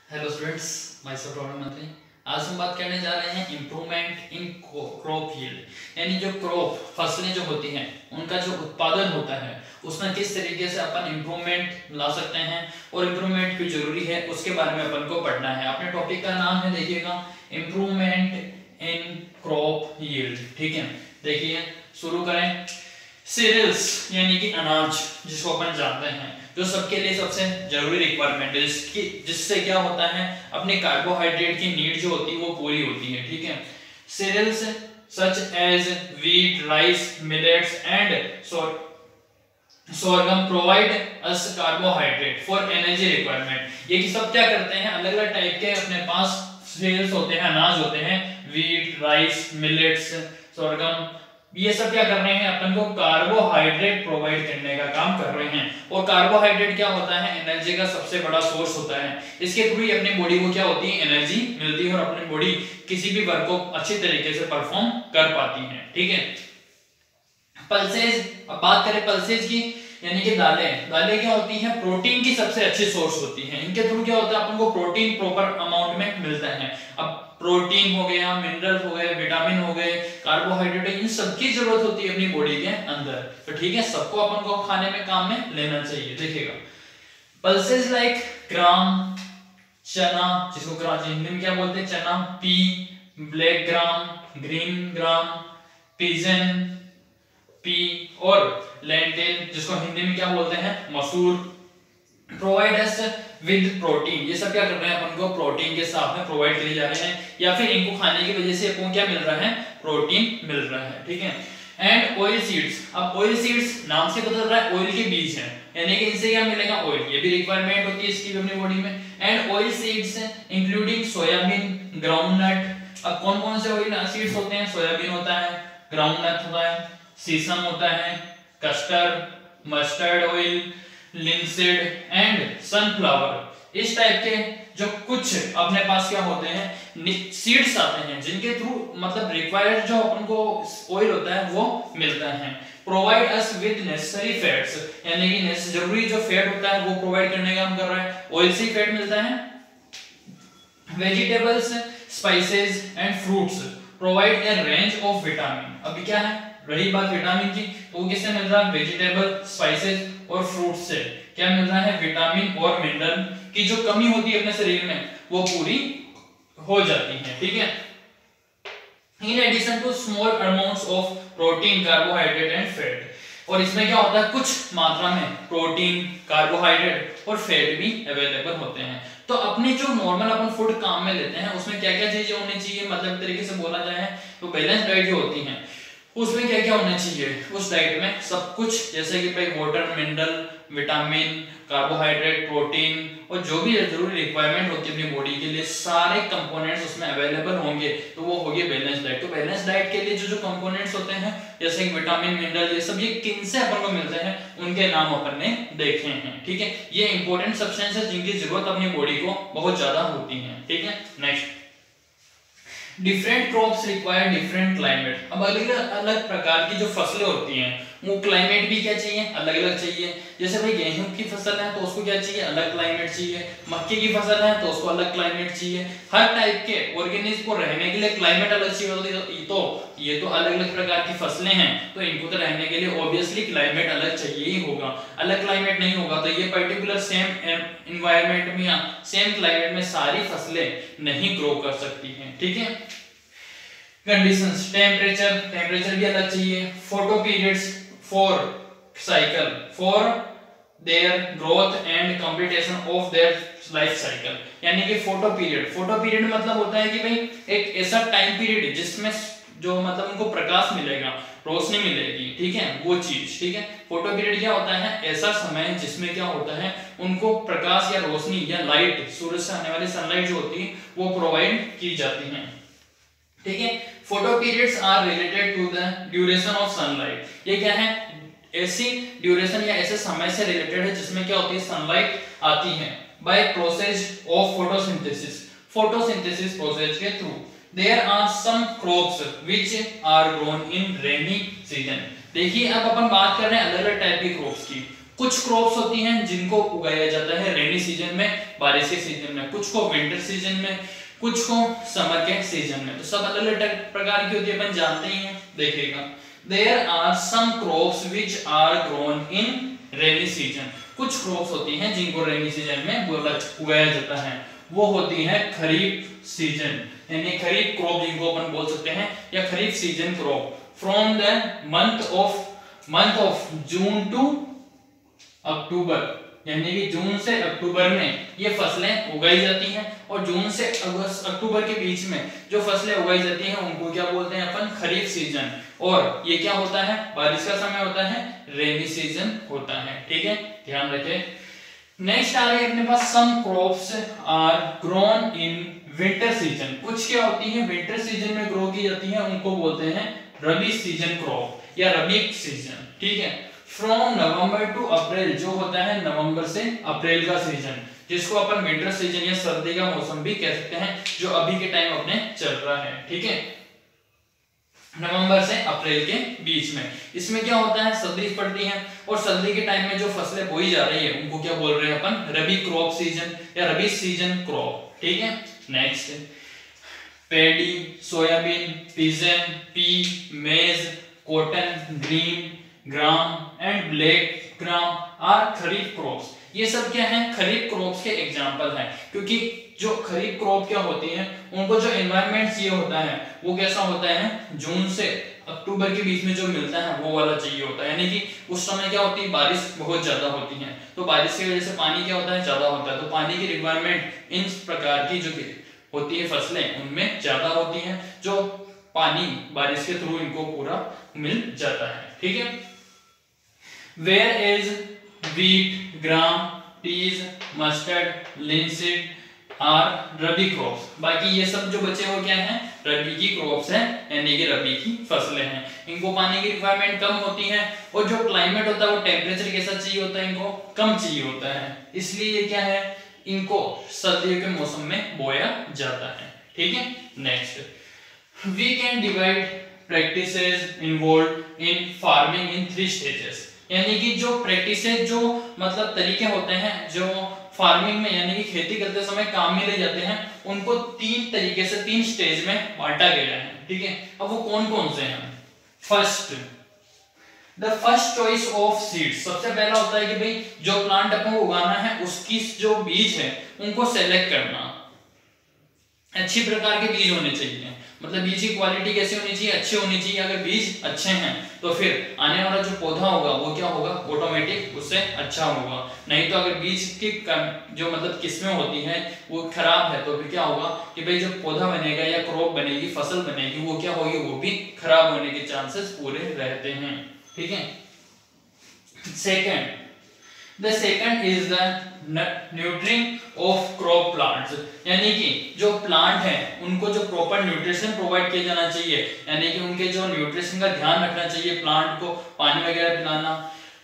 Hello students, my self robin मंत्री। आज हम बात करने जा रहे हैं इम्प्रूवमेंट इन क्रॉप यील्ड, यानी जो क्रॉप फसलें जो होती हैं उनका जो उत्पादन होता है उसमें किस तरीके से अपन इम्प्रूवमेंट ला सकते हैं और इम्प्रूवमेंट क्यों जरूरी है उसके बारे में अपन को पढ़ना है। अपने टॉपिक का नाम है, देखिएगा, इम्प्रूवमेंट इन क्रॉप यील्ड। ठीक है, देखिए शुरू करें। सीरियल्स यानी कि अनाज, जिसको अपन जानते हैं, जो सबके लिए सबसे जरूरी रिक्वायरमेंट है, जिससे क्या होता है, अपने कार्बोहाइड्रेट की नीड जो होती है वो पूरी होती है। ठीक है, cereals such as wheat, rice, millets and sorghum provide us carbohydrate for energy requirement. ये कि सब क्या करते हैं, अलग अलग टाइप के अपने पास सीरियल्स होते हैं, अनाज होते हैं, व्हीट, राइस, मिलेट्स, सोरगम, ये सब क्या कर रहे हैं, अपन को कार्बोहाइड्रेट प्रोवाइड करने का काम कर रहे हैं। और कार्बोहाइड्रेट क्या होता है, एनर्जी का सबसे बड़ा सोर्स होता है। इसके थ्रू ही अपनी बॉडी को क्या होती है, एनर्जी मिलती है और अपनी बॉडी किसी भी वर्क को अच्छी तरीके से परफॉर्म कर पाती है। ठीक है, पल्सेज, अब बात करें पल्सेज की, यानी कि दालें। दालें क्या होती हैं, प्रोटीन की सबसे अच्छी सोर्स होती हैं। इनके थ्रू क्या होता है, अपन को प्रोटीन प्रॉपर अमाउंट में मिलता है। अब प्रोटीन हो गया, मिनरल हो गए, विटामिन हो गए, कार्बोहाइड्रेट, इन सबकी जरूरत होती है अपनी बॉडी के अंदर। तो ठीक है, सबको अपन को खाने में काम में लेना चाहिए। देखिएगा, पल्सेज लाइक ग्राम, चना, जिसको हिंदी में क्या बोलते हैं, चना, P, black gram, green gram, pigeon, P, और लेंटिल, जिसको हिंदी में क्या बोलते हैं, मसूर, प्रोवाइड अस विद प्रोटीन। ये सब क्या कर रहे हैं, अपन को प्रोटीन के साथ में प्रोवाइड किए जा रहे हैं, या फिर इनको खाने की वजह से अपन को क्या मिल रहा है, प्रोटीन मिल रहा है। ठीक है, एंड ऑयल सीड्स। अब ऑयल सीड्स नाम से पता चल रहा है ऑयल के बीज हैं, यानी कि इनसे क्या मिलेगा, ऑयल। ये भी रिक्वायरमेंट होती है इसकी अपनी बॉडी में। And oil seeds including soybean, groundnut. अब कौन कौन से ऑयल सीड्स होते हैं, सोयाबीन होता है, ग्राउंडनट होता है, सीसम होता है, custard, mustard oil, linseed and sunflower. इस टाइप के जो कुछ अपने पास क्या होते हैं, सीड्स आते हैं, जिनके थ्रू मतलब रिक्वायर्ड जो अपन को ऑयल होता है वो मिलता है। Provide us with necessary fats, यानी कि जरूरी जो फैट होता है वो प्रोवाइड करने का काम कर रहा है, ऑयल से फैट मिलता है। Vegetables, spices and fruits provide a range of vitamin. अभी क्या है, रही बात विटामिन की, तो वो किससे मिल रहा है, वेजिटेबल, स्पाइसेस और फ्रूट से क्या मिल रहा है, विटामिन और मिनरल की जो कमी होती है अपने शरीर में वो पूरी हो जाती है। ठीक है, in addition to small amounts of protein, carbohydrate and fat. और इसमें क्या होता है, कुछ मात्रा में प्रोटीन, कार्बोहाइड्रेट और फैट भी अवेलेबल होते हैं। तो अपने जो नॉर्मल अपन फूड काम में लेते हैं उसमें क्या क्या चीजें होनी चाहिए, मतलब तरीके से बोला जाए तो बैलेंस डाइट जो होती है उसमें क्या क्या होना चाहिए, उस डाइट में सब कुछ, जैसे कि भाई water, mineral, vitamin, carbohydrate, protein और जो भी जरूरी रिक्वायरमेंट होती है अपनी बॉडी के लिए, सारे कंपोनेंट्स उसमें अवेलेबल होंगे, तो वो होगी बैलेंस डाइट। तो बैलेंस डाइट के लिए जो जो कंपोनेंट्स होते हैं, जैसे कि विटामिन, मिनरल, ये सब, ये किन से अपन को मिलते हैं, उनके नाम अपन ने देखे हैं। ठीक है, ये इंपॉर्टेंट सब्सटेंसेस जिनकी जरूरत अपनी बॉडी को बहुत ज्यादा होती है। ठीक है, next, different crops require different climate. अब अलग अलग प्रकार की जो फसलें होती हैं वो क्लाइमेट भी क्या चाहिए, अलग अलग चाहिए। जैसे भाई गेहूं की फसल है तो उसको क्या चाहिए, अलग क्लाइमेट चाहिए। मक्के की फसल है तो उसको अलग क्लाइमेट चाहिए। हर टाइप के ऑर्गेनिज्म को रहने के लिए क्लाइमेट अलग चाहिए होती है। तो ये तो अलग अलग प्रकार की फसलें हैं, तो इनको तो रहने के लिए ऑब्वियसली क्लाइमेट अलग चाहिए ही होगा। अलग क्लाइमेट नहीं होगा तो ये पर्टिकुलर सेम एनवायरनमेंट में या सेम क्लाइमेट में सारी फसलें नहीं ग्रो कर सकती हैं। ठीक है, कंडीशंस, टेम्परेचर भी अलग चाहिए। Photo periods for cycle for their growth and completion of their life cycle, यानी कि फोटो पीरियड मतलब होता है कि भाई एक ऐसा टाइम पीरियड जिसमें जो मतलब उनको प्रकाश मिलेगा, रोशनी मिलेगी। ठीक है, वो चीज। ठीक है, फोटो पीरियड क्या होता है, ऐसा समय जिसमें क्या होता है, उनको प्रकाश या रोशनी या लाइट, सूरज से आने वाली सनलाइट जो होती है वो प्रोवाइड की जाती है। ठीक है, photo periods are related to the duration of sunlight. ये क्या है, ऐसी ड्यूरेशन या ऐसे समय से रिलेटेड है जिसमें क्या होती है, सनलाइट आती है by process of photosynthesis process के through. There are some crops which are grown in rainy season. देखिए, अब अपन बात कर रहे हैं अलग अलग टाइप की क्रॉप्स की। कुछ क्रॉप्स होती हैं जिनको उगाया जाता है रेनी सीजन में, बारिश के सीजन में, कुछ को विंटर सीजन में, कुछ को समर के सीजन में। तो सब अलग अलग प्रकार की होती है, अपन जानते ही हैं। देखिएगा, there are some crops which are grown in rainy season. कुछ क्रॉप्स होती हैं जिनको रेनी सीजन में उगाया जाता है, वो होती है खरीफ सीजन, यानी खरीफ क्रॉप जिनको अपन बोल सकते हैं, या kharif season crop. From the month of June to October, यानी कि जून से अक्टूबर में ये फसलें उगाई जाती हैं, और जून से अक्टूबर के बीच में जो फसलें उगाई जाती हैं उनको क्या बोलते हैं अपन, खरीफ सीजन। और ये क्या होता है, बारिश का समय होता है, रेनी सीजन होता है। ठीक है, ध्यान रखें। नेक्स्ट आ रही है अपने पास, some crops are grown in winter season. कुछ क्या होती है विंटर सीजन में ग्रो की जाती है, उनको बोलते हैं रबी सीजन क्रॉप या रबी सीजन। ठीक है, फ्रॉम नवंबर टू अप्रैल, जो होता है नवंबर से अप्रैल का सीजन, जिसको अपन विंटर सीजन या सर्दी का मौसम भी कह सकते हैं, जो अभी के टाइम अपने चल रहा है। ठीक है, नवंबर से अप्रैल के बीच में इसमें क्या होता है, सर्दी पड़ती है, और सर्दी के टाइम में जो फसलें बोई जा रही है उनको क्या बोल रहे हैं अपन, रबी क्रॉप सीजन या रबी सीजन क्रॉप। ठीक है, next, paddy, soybean, pigeon, pea, maize, cotton, green gram and black gram are kharif crops. ये सब क्या है, खरीफ क्रॉप्स के एग्जांपल हैं, क्योंकि जो खरीफ क्रॉप क्या होती है, उनको जो एनवायरनमेंट चाहिए होता है वो कैसा होता है, जून से अक्टूबर के बीच में जो मिलता है वो वाला चाहिए होता है। यानी कि उस समय क्या होती है, बारिश बहुत ज्यादा होती है, तो बारिश की वजह से पानी क्या होता है, ज्यादा होता है, तो पानी की रिक्वायरमेंट इन प्रकार की जो होती है फसलें उनमें ज्यादा होती है, जो पानी बारिश के थ्रू इनको पूरा मिल जाता है। ठीक है, where is wheat, gram, peas, mustard, linseed are rabi crops. बाकी ये सब जो बचे वो क्या है, रबी की क्रॉप्स हैं, यानी कि रबी की फसलें हैं। इनको पानी की रिक्वायरमेंट कम होती है, और जो क्लाइमेट होता है वो टेम्परेचर कैसा चाहिए होता है, इनको कम चाहिए होता है, इसलिए ये क्या है, इनको सर्दियों के मौसम में बोया जाता है। ठीक है, next, we can divide practices involve in farming in 3 stages. यानी कि जो प्रैक्टिसेस, जो मतलब तरीके होते हैं जो फार्मिंग में यानी कि खेती करते समय काम में ले जाते हैं, उनको 3 तरीके से 3 स्टेज में बांटा गया है। ठीक है, अब वो कौन कौन से हैं। First, the first choice of seeds. सबसे पहला होता है कि भाई जो प्लांट अपन को उगाना है उसकी जो बीज है उनको सेलेक्ट करना। अच्छी प्रकार के बीज होने चाहिए, मतलब बीज की क्वालिटी कैसी होनी चाहिए, अच्छी होनी चाहिए। अगर बीज अच्छे हैं तो फिर आने वाला जो पौधा होगा वो क्या होगा, ऑटोमेटिक उससे अच्छा होगा। नहीं तो अगर बीज की जो मतलब किस्में होती हैं वो खराब है तो फिर क्या होगा कि भाई जो पौधा बनेगा या क्रॉप बनेगी, फसल बनेगी, वो क्या होगी, वो भी खराब होने के चांसेस पूरे रहते हैं। ठीक है, second, The second is the nurturing of crop plants, यानी कि जो प्लांट है उनको जो प्रॉपर न्यूट्रिशन प्रोवाइड किया जाना चाहिए, यानी कि उनके जो न्यूट्रिशन का ध्यान रखना चाहिए, प्लांट को पानी वगैरह पिलाना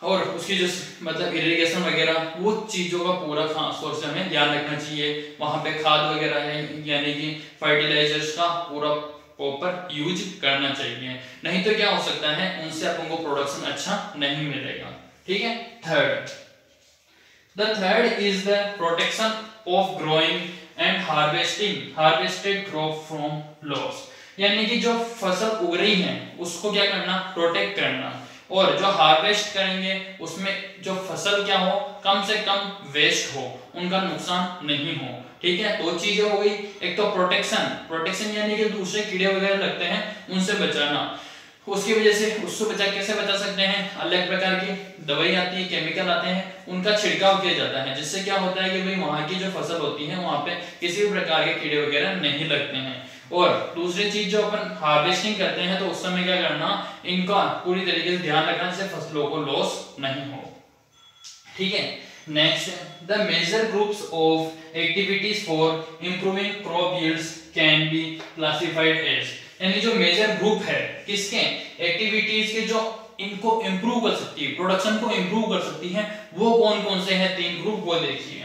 और उसकी जो मतलब इरिगेशन वगैरह, वो चीजों का पूरा खास तौर से हमें ध्यान रखना चाहिए। वहां पे खाद वगैरह है यानी कि फर्टिलाइजर्स का पूरा प्रॉपर यूज करना चाहिए, नहीं तो क्या हो सकता है उनसे अपन को प्रोडक्शन अच्छा नहीं मिलेगा। ठीक है, third, The third is the protection of growing and harvested crop from loss, यानी कि जो फसल उग रही है उसको क्या करना, प्रोटेक्ट करना, और जो हार्वेस्ट करेंगे उसमें जो फसल क्या हो, कम से कम वेस्ट हो, उनका नुकसान नहीं हो। ठीक है, दो चीजें हो गई, एक तो प्रोटेक्शन यानी कि दूसरे कीड़े वगैरह लगते हैं उनसे बचाना, उसकी वजह से उससे कैसे बचा सकते हैं, अलग प्रकार की दवाई आती है, केमिकल आते हैं, उनका छिड़काव किया जाता है, जिससे क्या होता है कि भाई वहां की जो फसल होती है वहां पे किसी भी प्रकार के कीड़े वगैरह नहीं लगते हैं। और दूसरी चीज जो अपन हार्वेस्टिंग करते हैं तो उस समय क्या करना, इनका पूरी तरीके से ध्यान रखना जिससे फसलों को लॉस नहीं हो। ठीक है, next, the major groups of activities for improving crop yields can be classified as, यानी जो मेजर ग्रुप है किसके, एक्टिविटीज के जो इनको इंप्रूव कर सकती है, प्रोडक्शन को इंप्रूव कर सकती है, वो कौन कौन से हैं 3 ग्रुप, वो देखिए।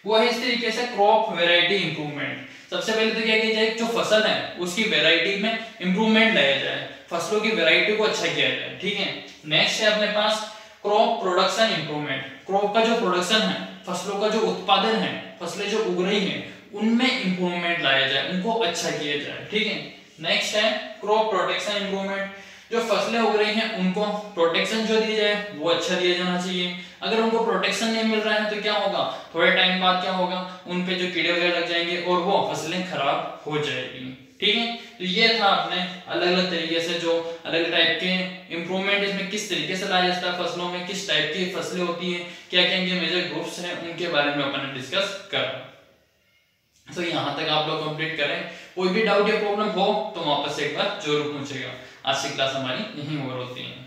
वो है इस तरीके से, क्रॉप वैरायटी इंप्रूवमेंट। सबसे पहले तो क्या किया जाए, जो फसल है उसकी वैरायटी में इंप्रूवमेंट लाया जाए, फसलों की वैरायटी को अच्छा किया जाए। ठीक है, नेक्स्ट है अपने पास क्रॉप प्रोडक्शन इंप्रूवमेंट, क्रॉप का जो प्रोडक्शन है, फसलों का जो उत्पादन है, फसलें जो उग रही हैं उनमें इंप्रूवमेंट लाया जाए, उनको अच्छा किया जाए, ठीक है। नेक्स्ट है क्रॉप प्रोटेक्शन इंप्रूवमेंट, जो फसलें उग रही हैं उनको प्रोटेक्शन जो दिया जाए वो अच्छा दिया जाना चाहिए। अगर उनको प्रोटेक्शन नहीं मिल रहा है तो क्या होगा, थोड़े टाइम बाद क्या होगा, उन पे जो कीड़े वगैरह लग जाएंगे और वो फसलें खराब हो जाएगी, ठीक है। तो ये था अपने अलग अलग तरीके से जो अलग टाइप के इंप्रूवमेंट इसमें किस तरीके से लाया जाता है फसलों में, किस टाइप की फसलें होती हैं, क्या क्या इनके मेजर ग्रुप्स हैं, उनके बारे में अपन ने डिस्कस करा। तो यहाँ तक आप लोग कंप्लीट करें, कोई भी डाउट या प्रॉब्लम हो तो वापस एक बार जरूर पूछेगा। आज की क्लास हमारी यहीं ओवर होती है।